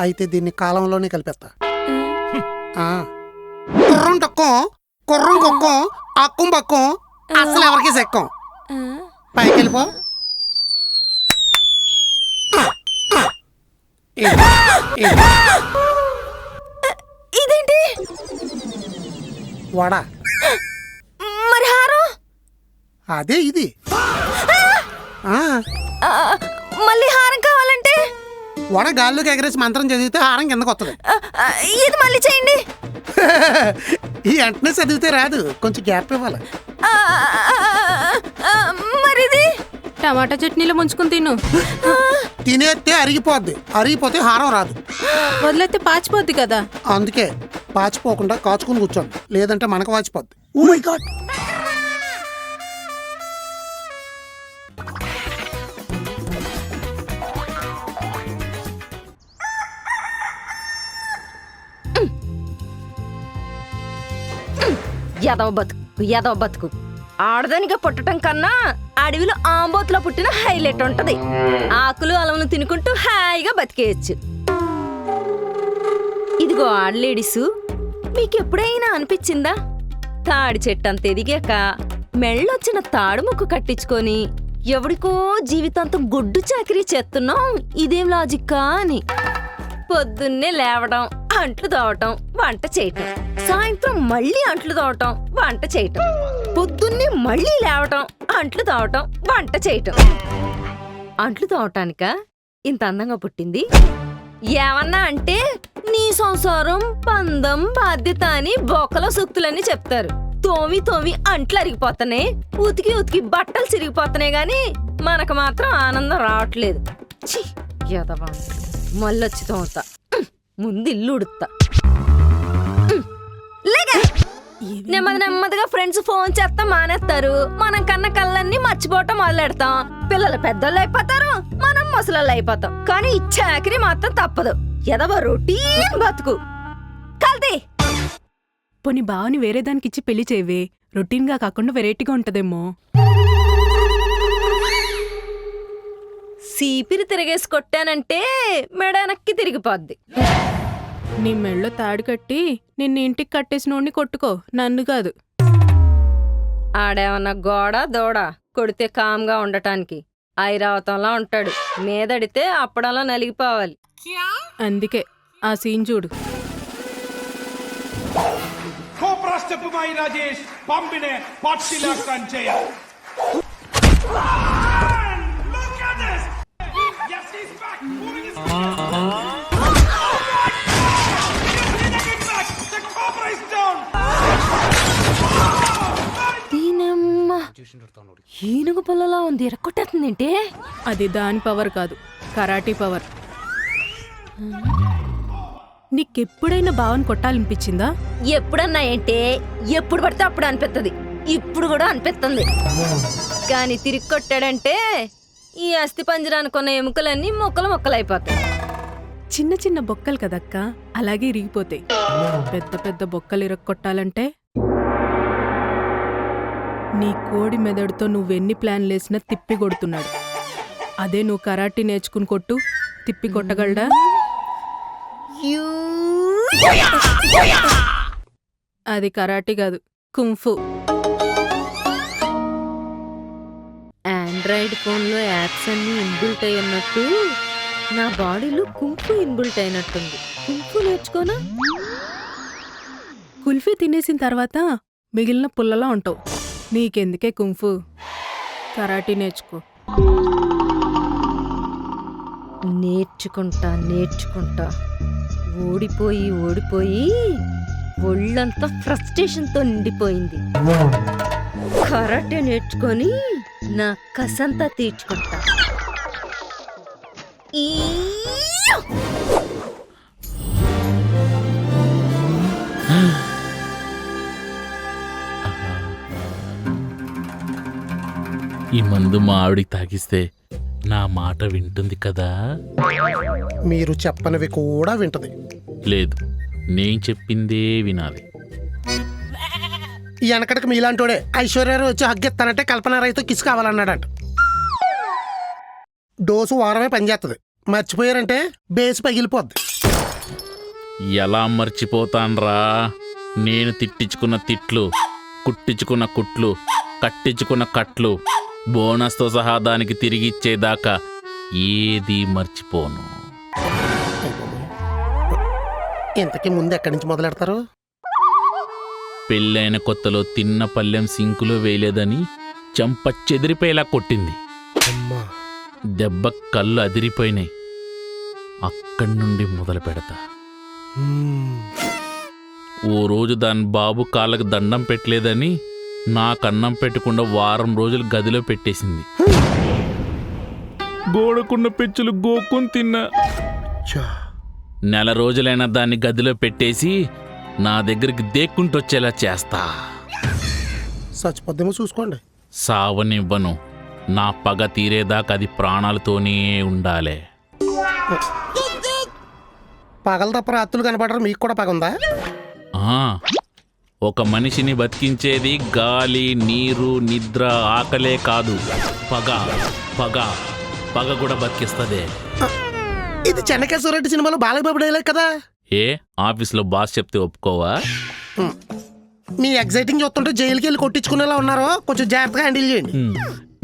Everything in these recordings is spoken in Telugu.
అయితే దీన్ని కాలంలోనే కలిపేస్తా. కుర్రం టొక్కం కుర్రం కొక్కం అక్కం పక్కం అసలు ఎవరికి సెక్కం. పైకి వెళ్ళిపో. ఇదేంటి? వడ. మరి హారం? అదే ఇది. మళ్ళీ హారం కావాలంటే? వడ గాల్లోకి ఎగరేసి మంత్రం చదివితే హారం కిందకు వస్తుంది. ఇది మళ్ళీ చేయండి. ఈ వెంటనే చదివితే రాదు, కొంచెం గ్యాప్ ఇవ్వాలి. మరిది? టమాటా చట్నీలో ముంచుకుని తిను. తినేస్తే అరిగిపోద్ది, అరిగిపోతే హారం రాదు. వదిలేస్తే పాచిపోద్ది కదా. అందుకే పాచిపోకుండా కాచుకుని కూర్చోండి, లేదంటే మనకు వాచిపోద్ది. Oh my God. ఎదవ బతుకు ఆడదానిగా పుట్టడం కన్నా అడవిలో ఆంబోతులో పుట్టిన హైలైట్ ఉంటది. ఆకులు అలములు తినుకుంటూ హాయిగా బతికేయచ్చు. ఇదిగో ఆడలేడీసు, మీకెప్పుడైనా అనిపించిందా తాడి చెట్టంత ఎదిగాక మెళ్ళొచ్చిన తాడు ముక్కు కట్టించుకొని ఎవడికో జీవితాంతం గుడ్డు చాకిరీ చేస్తున్నాం, ఇదేం లాజిక్కా అని? పొద్దున్నే లేవడం, అంట్లు తోవటం, వంట చేయటం, సాయంత్రం మళ్ళీ అంట్లు తోవటం, వంట చేయటం, పొద్దున్నే మళ్ళీ లేవటం, అంట్లు తోవటం, వంట చేయటం. అంట్లు తోవటానిక ఇంత అందంగా పుట్టింది? ఏమన్నా అంటే నీ సంసారం బంధం బాధ్యత అని బొక్కలో సూక్తులని చెప్తారు. తోమి తోమి అంట్లు అరిగిపోతున్నాయి, ఉతికి ఉతికి బట్టలు చిరిగిపోతున్నాయి గాని మనకు మాత్రం ఆనందం రావట్లేదు. ఛీ, యదవా మళ్ళొచ్చి తోముతా, ముందు ఇల్లు ఉడుతా. నెమ్మది నెమ్మదిగా ఫ్రెండ్స్ ఫోన్ చేస్తా మానేస్తారు. మనం కన్న కళ్ళన్నీ మర్చిపోవటం మొదలెడతాం. పిల్లలు పెద్దోళ్ళు అయిపోతారు, మనం ముసలోళ్ళు అయిపోతాం. కానీ ఈ చాకరీ మాత్రం తప్పదు. ఎదవ రొటీన్ బతుకు. కల్తీ. పోనీ బావని వేరే దానికి ఇచ్చి పెళ్లి చేయవే, రొటీన్ గా కాకుండా వెరైటీగా ఉంటదేమో. సీపిరి తిరిగేసి కొట్టానంటే మెడనక్కి తిరిగిపోద్ది. నీ మెళ్ళో తాడు కట్టి నిన్ను ఇంటికి కట్టేసినోడిని కొట్టుకో, నన్ను కాదు. ఆడేమన్నా గోడ దోడ కొడితే కామ్గా ఉండటానికి ఐరావతంలా ఉంటాడు. మీదడితే అప్పడంలా నలిగిపోవాలి. అందుకే ఆ సీన్ చూడు. రాజేష్ పంపినే ఈనుగు పొల్లలా ఉంది, ఎరక్కొట్టేస్తుందేంటే? అది దాని పవర్ కాదు, కరాటీ పవర్. నీకెప్పుడైనా బావని కొట్టాలనిపించిందా? ఎప్పుడన్నా ఏంటే, ఎప్పుడు పడితే అప్పుడు అనిపిస్తుంది. ఇప్పుడు కూడా అనిపిస్తుంది. కానీ తిరిగి కొట్టాడంటే ఈ అస్థి పంజరానుకున్న ఎముకలన్నీ మొక్కలు మొక్కలైపోతాయి. చిన్న చిన్న బొక్కలు కదక్క, అలాగే ఇరిగిపోతాయి. పెద్ద పెద్ద బొక్కలు ఇరక్కొట్టాలంటే నీ కోడి మెదడుతో నువ్వెన్ని ప్లాన్లేసినా తిప్పి కొడుతున్నాడు. అదే నువ్వు కరాటీ నేర్చుకుని కొట్టు, తిప్పి కొట్టగలడా? అది కరాటీ కాదు, కుంఫు. ఆండ్రాయిడ్ ఫోన్లో యాప్స్ అన్ని ఇన్బిల్ట్ అయ్యన్నట్టు నా బాడీలో కుంఫు ఇన్బిల్ట్ అయినట్టుంది. కుంఫు నేర్చుకోనా? కుల్ఫీ తినేసిన తర్వాత మిగిలిన పుల్లలా ఉంటావు. నీకెందుకే కుంఫు, కరాటీ నేర్చుకో. నేర్చుకుంటా ఓడిపోయి ఒళ్ళంతా ఫ్రస్ట్రేషన్తో నిండిపోయింది. కరాటే నేర్చుకొని నా కసంతా తీర్చుకుంటా. ఈ మందు మా ఆవిడికి తాగిస్తే నా మాట వింటుంది కదా? మీరు చెప్పనివి కూడా వింటది. లేదు, నేను చెప్పిందే వినాలి. ఈ వెనకటికి మీలాంటోడే ఐశ్వర్యరావు వచ్చి హగ్గెత్తానంటే కల్పనారాయితో కిస్ కావాలన్నాడంట. డోసు వారమే పనిచేస్తుంది, మర్చిపోయారంటే బేస్ పగిలిపోద్ది. ఎలా మర్చిపోతాన్రా? నేను తిట్టించుకున్న తిట్లు, కుట్టించుకున్న కుట్లు, కట్టించుకున్న కట్లు, బోనస్తో సహా దానికి తిరిగి ఇచ్చేదాకా ఏది మర్చిపోను. ఇంతకీ ముందు ఎక్కడి నుంచి మొదలెడతారు? పెళ్ళైన కొత్తలో తిన్న పల్లెం సింకులో వేయలేదని చెంప చెదిరిపోయేలా కొట్టింది. అమ్మా, దెబ్బ కళ్ళు అదిరిపోయినాయి. అక్కడి నుండి మొదలు పెడతా. ఓ రోజు దాని బాబు కాళ్ళకు దండం పెట్టలేదని నాకన్నం పెట్టకుండా వారం రోజులు గదిలో పెట్టేసింది. గోడకున్న పెచ్చులు గోక్కుని తిన్నా. నెల రోజులైనా దాన్ని గదిలో పెట్టేసి నా దగ్గరికి దేక్కుంటొచ్చేలా చేస్తా. చచ్చిపోద్దేమో చూసుకోండి. సావనివ్వను. నా పగ తీరేదాకా అది ప్రాణాలతోనే ఉండాలి. పగలు తప్ప రాత్రులు కనపడరు, మీకు కూడా పగ ఉందా? ఒక మనిషిని బతికించేది గాలి, నీరు, నిద్ర, ఆకలే కాదు, పగ. పగ పగ కూడా బతికిస్తుంది. ఇది చెన్నకేశ్వరరెడ్డి సినిమాలో బాలయ్యబాబు డైలాగ్ కదా. ఏ ఆఫీస్లో బాస్ చెప్తే ఒప్పుకోవా? మీ ఎగ్జైటింగ్ చూస్తుంటే జైలుకి వెళ్ళి కొట్టించుకునేలా ఉన్నారో, కొంచెం జాగ్రత్తగా హ్యాండిల్ చేయండి.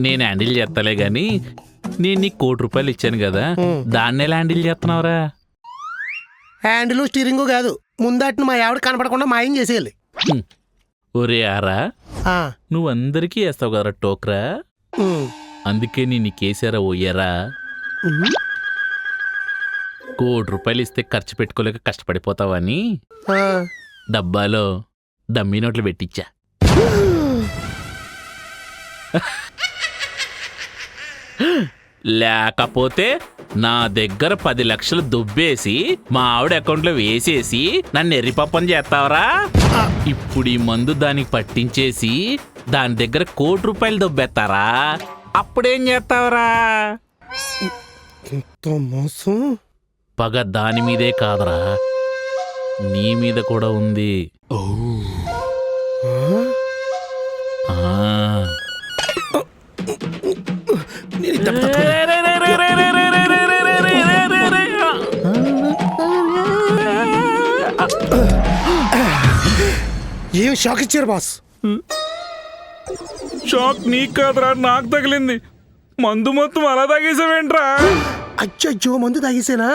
నేను హ్యాండిల్ చేస్తాలే గాని నేను నీకు ₹1 ఇచ్చాను కదా, దాన్ని ఎలా హ్యాండిల్ చేస్తున్నావురా? హ్యాండిల్ స్టీరింగు కాదు, ముందాటిని మా ఆవిడ కనపడకుండా మాయం చేసేయాలి. ఒరే ఆరా, నువ్వు అందరికీ వేస్తావు కదరా టోక్రా, అందుకే నేను నీకేసారా ఓయ్యారా. ₹1 ఇస్తే ఖర్చు పెట్టుకోలేక కష్టపడిపోతావని డబ్బాలో డమ్మీ నోట్లు పెట్టించా. లేకపోతే నా దగ్గర 10 లక్షలు దుబ్బేసి మా ఆవిడ అకౌంట్లో వేసేసి నన్ను ఎర్రిపప్పని చేస్తావరా? ఇప్పుడు ఈ మందు దానికి పట్టించేసి దాని దగ్గర ₹1 దుబ్బేస్తారా? అప్పుడేం చేస్తావరా? మోసం. పగ దాని మీదే కాదరా, నీ మీద కూడా ఉంది. ఏం షాక్ ఇచ్చారు బాస్? షాక్ నీకు కాదురా, నాకు తగిలింది. మందు మొత్తం అలా తాగేసావేంట్రా? అచ్చో, మందు తాగేసేనా?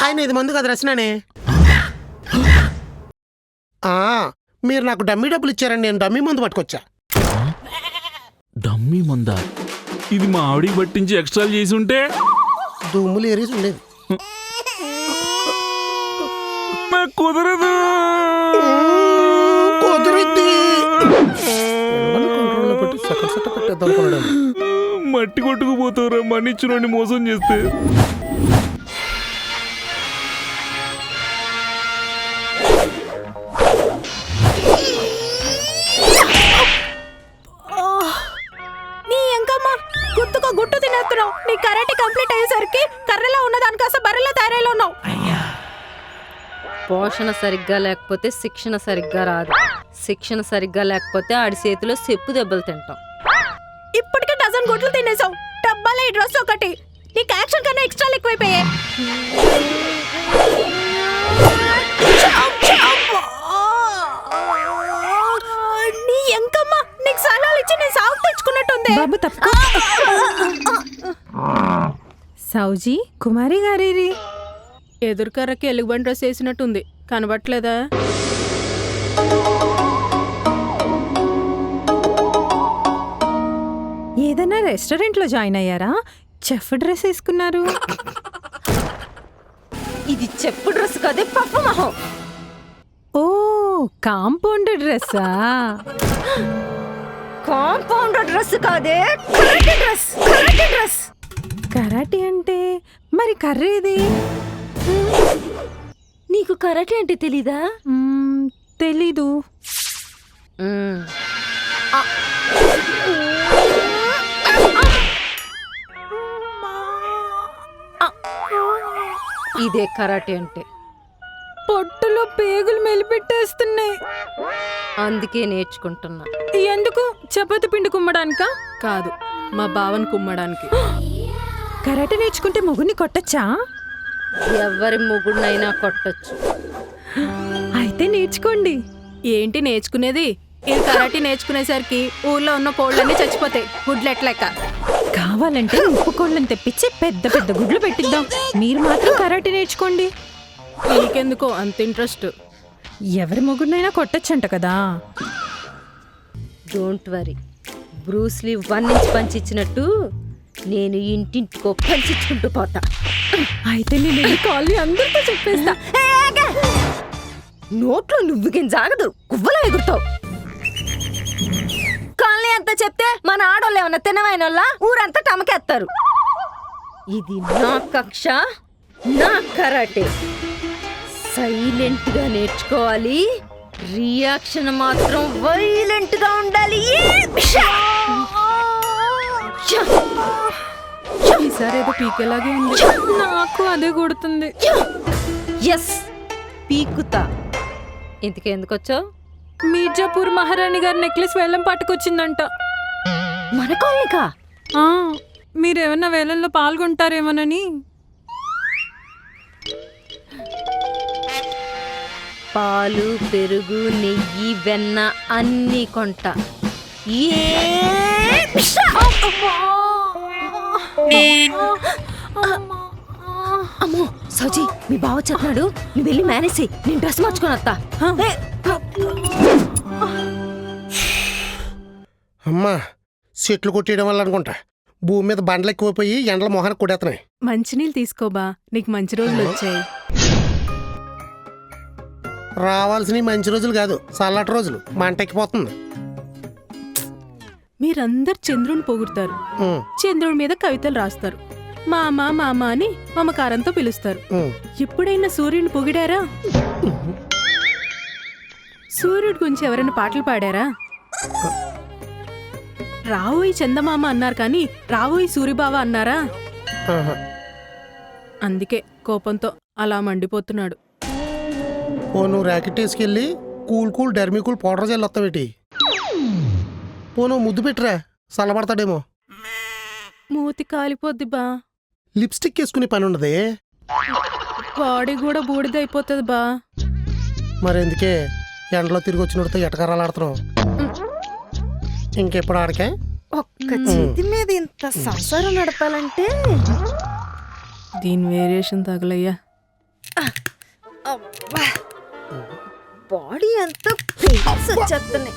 ఆయన ఇది మందు కాదు, రచననే. మీరు నాకు డమ్మీ డబ్బులు ఇచ్చారండి, నేను డమ్మీ మందు పట్టుకొచ్చా. డమ్మీ మందా? ఇది మా ఆవిడికి పట్టించి ఎక్స్ట్రాలు చేసి ఉంటే దుమ్ములు ఏరేసి ఉండేది. కుదరదు. మట్టి కొట్టుకుపోతావురా మన్నిచ్చుని మోసం చేస్తే. గుట్టు తినేస్తున్నావు. నీ కరాటే కంప్లీట్ అయ్యేసరికి కర్రలా ఉన్నదాని కాస్త బర్రెలా తయారైలో ఉన్నావు. పోషణ సరిగ్గా లేకపోతే శిక్షణ సరిగ్గా రాదు, శిక్షణ సరిగ్గా లేకపోతే ఆడి చేతిలో చెప్పు దెబ్బలు తింటాం. ఇప్పటికే డజన్ గుడ్లు తినేసావు, డబ్బాలో ఈ డ్రెస్ ఒకటి. నీకు యాక్షన్ కన్నా ఎక్స్ట్రా ఎక్కువైపోయాయి. నీ ఎంకమ్మ నీకు సలాలు ఇచ్చి నేను సాగు తెచ్చుకున్నట్టుంది. బాబు తప్పు. సౌజీ కుమారి గారి ఎదురుకర్రకి ఎలుగుబంటి డ్రెస్ వేసినట్టుంది, కనబట్లేదా? ఏదైనా రెస్టారెంట్లో జాయిన్ అయ్యారా? చెఫ్ డ్రెస్ వేసుకున్నారు. ఇది చెప్పు డ్రెస్ కదే, పప్పు మొహం. ఓ కాంపౌండ్ డ్రెస్సా? కాంపౌండ్ డ్రెస్ కాదే, karate dress. Karate dress. Karate అంటే మరి కర్రేది? నీకు కరాటే అంటే తెలీదా? తెలీదు. ఇదే కరాటే అంటే. పొట్టు నడుములో పేగులు మెలిపెట్టేస్తున్నాయి. అందుకే నేర్చుకుంటున్నా. ఎందుకు? చపాతి పిండి కుమ్మడానికా? కాదు, మా బావని కుమ్మడానికి. కరాటే నేర్చుకుంటే మొగుడిని కొట్టచ్చా? ఎవరి మొగుడినైనా కొట్టొచ్చు. అయితే నేర్చుకోండి. ఏంటి నేర్చుకునేది? ఈ కరాటే నేర్చుకునేసరికి ఊర్లో ఉన్న కోళ్ళన్నీ చచ్చిపోతాయి, గుడ్లెట్ లెక్క. కావాలంటే ఉప్పు కోళ్ళని తెప్పించి పెద్ద పెద్ద గుడ్లు పెట్టిద్దాం. మీరు మాత్రం కరాటే నేర్చుకోండి. నీకెందుకో అంత ఇంట్రెస్ట్? ఎవరి మొగుడినైనా కొట్టచ్చంట కదా. డోంట్ వరీ, బ్రూస్లీ 1 ఇంచ్ పంచిచ్చినట్టు నేను ఇంటింటికో పంచిచ్చుకుంటూ పోతా. అయితే నేను కాలనీ అందరితో చెప్పేస్తా. నోట్లో నువ్వుకేం జాగదు, గువ్వలో ఎగురుతావు. కాలనీ అంతా చెప్తే మన ఆడోళ్ళు ఏమన్నా తినమైన వాళ్ళ ఊరంతా టమకేస్తారు. ఇది నా కక్ష, నా కరాటే. సైలెంట్ గా నేర్చుకోవాలి, రియాక్షన్ మాత్రం వైలెంట్ గా ఉండాలి. ఈసారి ఏదో పీకేలాగే ఉంది. నాకు అదే కొడుతుంది. ఎస్, పీకుతా. ఇంతకెందుకొచ్చావు? మీర్జాపూర్ మహారాణి గారి నెక్లెస్ వేలం పట్టుకొచ్చిందంట. మన కాలనీకా? మీరేమన్నా వేలంలో పాల్గొంటారేమోనని. పాలు, పెరుగు, నెయ్యి, వెన్న అన్నీ కొంట. అమ్మో సౌజీ, మీ బావ చెప్పాడు, నువ్వు వెళ్ళి మేనేజ్ చెయ్యి, నేను డ్రెస్ మార్చుకొని వస్తా. అమ్మా, చెట్లు కొట్టేయడం వల్ల అనుకుంటా భూమి మీద బండ్లు ఎక్కువైపోయి ఎండల మొహానికి కొట్టేస్తున్నాయి. మంచినీళ్ళు తీసుకోబా, నీకు మంచి రోజులు వచ్చాయి. రావాల్సినవి మంచి రోజులు కాదు, చల్లటి రోజులు. మంట ఎక్కిపోతుంది. మీరందరు చంద్రుని పొగుడతారు, ఉమ్, చంద్రుడి మీద కవితలు రాస్తారు, మామ మామ అని మమకారంతో పిలుస్తారు. ఉమ్. ఎప్పుడైనా సూర్యుని పొగిడారా? సూర్యుడి గురించి ఎవరైనా పాటలు పాడారా? రావోయి చందమామ అన్నారు కానీ రావోయి సూర్యబావ అన్నారా? ఆహా. అందుకే కోపంతో అలా మండిపోతున్నాడు. ఓ నువ్వు ర్యాకెట్ వేసుకెళ్ళి కూల్ డర్మీకూల్ పౌడర్ జల్లు వస్తావేటి? పో నువ్వు ముద్దు పెట్టిరా, చల్లబడతాడేమో. మూతి కాలిపోద్ది బా. లిప్స్టిక్ వేసుకునే పని ఉండదే. బాడీ కూడా బూడిదైపోతుంది బా. మరెందుకే ఎండలో తిరిగి వచ్చినడితో ఎటకరాలు ఆడుతున్నావు? ఇంకెప్పుడు ఆడకే? ఒక్క చేతి మీద ఇంత సంసారం నడపాలంటే దీని వేరియేషన్ తగలయ్యా. బాడీ అంతా పెయిన్స్ వచ్చేస్తున్నాయి.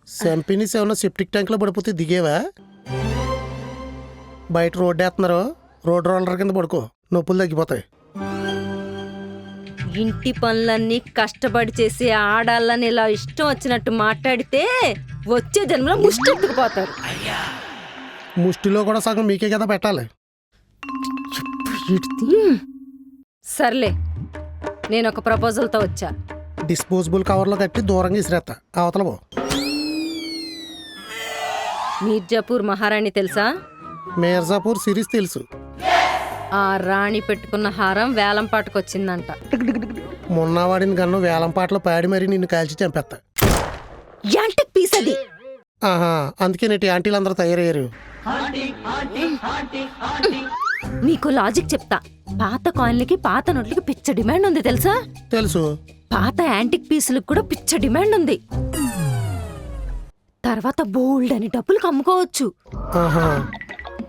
సెంపినీస్ ఏమన్నా సెప్టిక్ ట్యాంక్లో పడిపోతే దిగేవా? బయట రోడ్డు వేస్తున్నారు, రోడ్ రోలర్ కింద పడుకో, నొప్పులు తగ్గిపోతాయి. ఇంటి పనులన్నీ కష్టపడి చేసి ఆడాలని ఇలా ఇష్టం వచ్చినట్టు మాట్లాడితే వచ్చే జన్మలో ముష్టి ఎత్తుకుపోతారు. ముష్టిలో కూడా సగం మీకే కదా పెట్టాలి. సర్లే, నేను ఒక ప్రపోజల్తో వచ్చా. డిస్పోజబుల్ కవర్లో కట్టి దూరంగా ఇసిరేస్తా, అవతల పో. మీర్జాపూర్ మహారాణి తెలుసా? మీర్జాపూర్ సిరీస్ తెలుసు. ఆ రాణి పెట్టుకున్న హారం వేలం పాటుకొచ్చిందంట. మొన్న వాడిన గన్ను వేలం పాటలో పాడి మరీ నిన్ను కాల్చి చంపేస్తా. యాంటిక్ పీస్ అది. ఆహా, అందుకే నేటి ఆంటీలు అందరూ తయారయ్యారు. మీకు లాజిక్ చెప్తా. పాత కాయిన్లకి పాత నోట్లకి పిచ్చ డిమాండ్ ఉంది తెలుసా? తెలుసు. పాత యాంటిక్ పీసులకు కూడా పిచ్చ డిమాండ్ ఉంది. తర్వాత బోల్డ్ అని డబ్బులకు అమ్ముకోవచ్చు. ఆహా,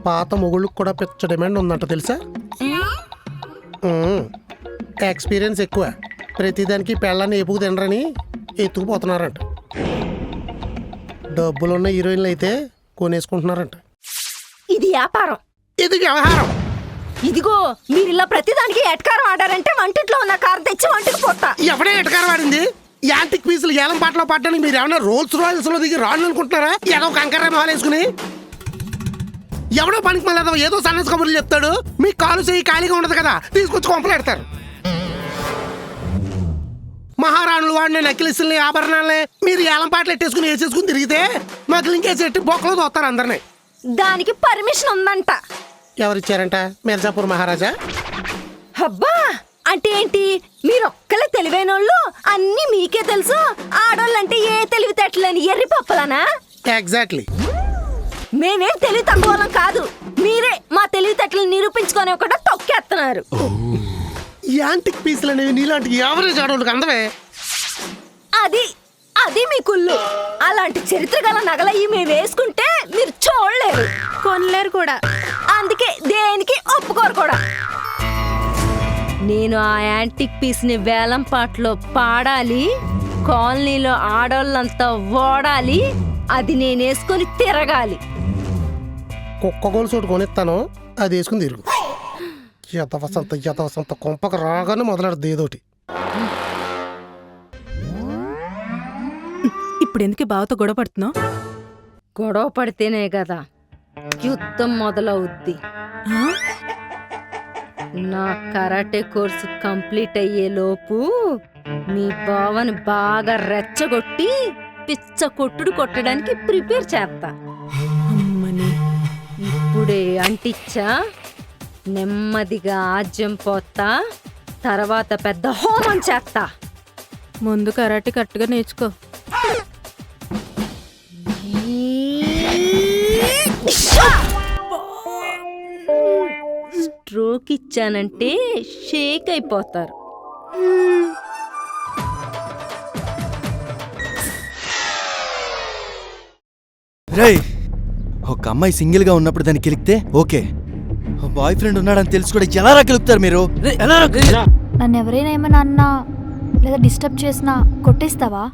పాత మొగుళ్ళకి కూడా పిచ్చ డిమాండ్ ఉందంట తెలుసా? ఎక్స్పీరియన్స్ ఎక్కువ, ప్రతిదానికి పెళ్ళాన్ని ఎప్పుకు తినరని ఎత్తుకుపోతున్నారంట. డబ్బులున్న హీరోయిన్లు అయితే కొనేసుకుంటున్నారంట. ఇది వ్యాపారం, ఇది వ్యవహారం. ఇదిగో మీరు ఇలా ప్రతిదానికి ఎట్కారం ఆడారంటే వంటింట్లో ఉన్న కారు తెచ్చి వంటికి పోతా. ఎవడే ఎటకారం వాడింది? యాంటిక్ పీసులు ఏలం పాటలో పడ్డానికి మీరు ఏమైనా రోల్స్ రాయల్స్ లో దిగి రాను అనుకుంటున్నారా? ఏదో కంకర మొహాలు వేసుకుని ఎవడో పనికి మళ్ళీ ఏదో సన్నస్ కబుర్లు చెప్తాడు. మీ కాలు చేయి ఖాళీగా ఉండదు కదా, తీసుకొచ్చి కొంపలేడతారు. మహారాణులు వాడిన నెక్లెస్ని ఆభరణాలనే మీరు ఏలం పాటలు ఎట్టేసుకుని వేసేసుకుని తిరిగితే మాకు లింకేసి ఎట్టి బొక్కలో తోస్తారు అందరినీ. దానికి పర్మిషన్ ఉందంట. ఎవరిచ్చారంట? మీర్జాపూర్ మహారాజా? అబ్బా అంటే ఏంటి మీరొక్కలే తెలివైనోళ్ళు అన్నీ మీకే తెలుసు ఆడోళ్ళంటే ఏ తెలివితేటలని ఎర్రి పప్పలనా? ఎగ్జాక్ట్లీ. మేమేం తెలివి తక్కువలం కాదు, మీరే మా తెలివితేటలను నిరూపించుకొని ఒకట తొక్కేస్తున్నారు. యాంటిక్ పీసులు అనేవి నీలాంటి యావరేజ్ ఆడవాళ్ళకి అందవే. అది అది మీ కుళ్ళు. అలాంటి చరిత్ర గల నగలయ్యి మేము వేసుకుంటే మీరు చూడలేరు, కొనలేరు కూడా. అందుకే దేనికి ఒప్పుకోరు కూడా. నేను ఆ యాంటిక్ పీస్ ని వేలం పాటలో పాడాలి, కాలనీలో ఆడోళ్ళంతా ఓడాలి, అది నేను వేసుకొని తిరగాలి. కుక్క గోలు చోటు కొనిస్తాను, అది వేసుకుని తిరుగు. యథవసంత కొంపక రాగానే మొదలెడద్దు ఏదోటి. ఇప్పుడు ఎందుకే బావతో గొడవ పడుతున్నావు? గొడవ పడితేనే కదా యుద్ధం మొదలవుద్ది. నా కరాటే కోర్సు కంప్లీట్ అయ్యే లోపు మీ బావని బాగా రెచ్చగొట్టి పిచ్చ కొట్టుడు కొట్టడానికి ప్రిపేర్ చేస్తా. అమ్మని ఇప్పుడే అంటిచ్చా, నెమ్మదిగా ఆజ్యం పోతా, తర్వాత పెద్ద హోమం చేస్తా. ముందు కరాటే కరెక్ట్గా నేర్చుకో. స్ట్రోక్ ఇచ్చానంటే షేక్ అయిపోతారు. రేయ్, ఒక అమ్మాయి సింగిల్ గా ఉన్నప్పుడు దాన్ని కిలికితే ఓకే, బాయ్ ఫ్రెండ్ ఉన్నాడని తెలిసి కూడా ఎలా కిలుపుతారు మీరు? నన్ను ఎవరైనా ఏమైనా అన్నా లేదా డిస్టర్బ్ చేసినా కొట్టేస్తావా?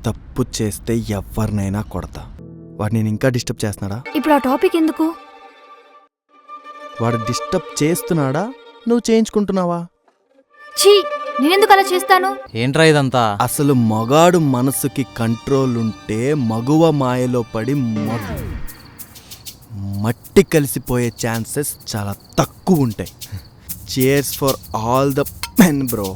తప్పు చేస్తే ఎవరినైనా కొడతా. వాడు నేను ఇంకా డిస్టర్బ్ చేస్తున్నాడా? ఇప్పుడు ఆ టాపిక్ ఎందుకు? వాడు డిస్టర్బ్ చేస్తున్నాడా, నువ్వు చేయించుకుంటున్నావా? ఛీ, నేనెందుకు అలా చేస్తాను? ఏంట్రా ఇదంతా? అసలు మగాడు మనసుకి కంట్రోల్ ఉంటే మగువ మాయలో పడి మట్టి కలిసిపోయే ఛాన్సెస్ చాలా తక్కువ ఉంటాయి. Chairs for all the men bro.